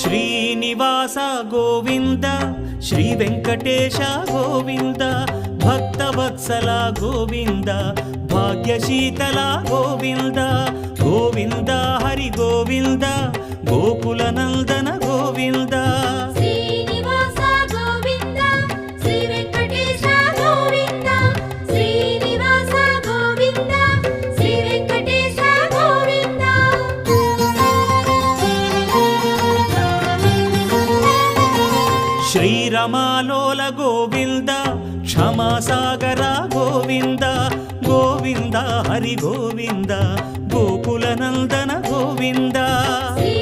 Srinivasa Govinda Shri Venkatesha Govinda Bhaktavatsala Govinda భాగ్యశీతల Govinda Govinda Hari Govinda Gokula Nandana Govinda Srinivasa Govinda Shri Venkatesha Govinda Srinivasa Govinda Shri Venkatesha Govinda శ్రీరమాలోల Govinda క్షమాసాగర Govinda Govinda Hari Govinda Gokula Nandana Govinda Shri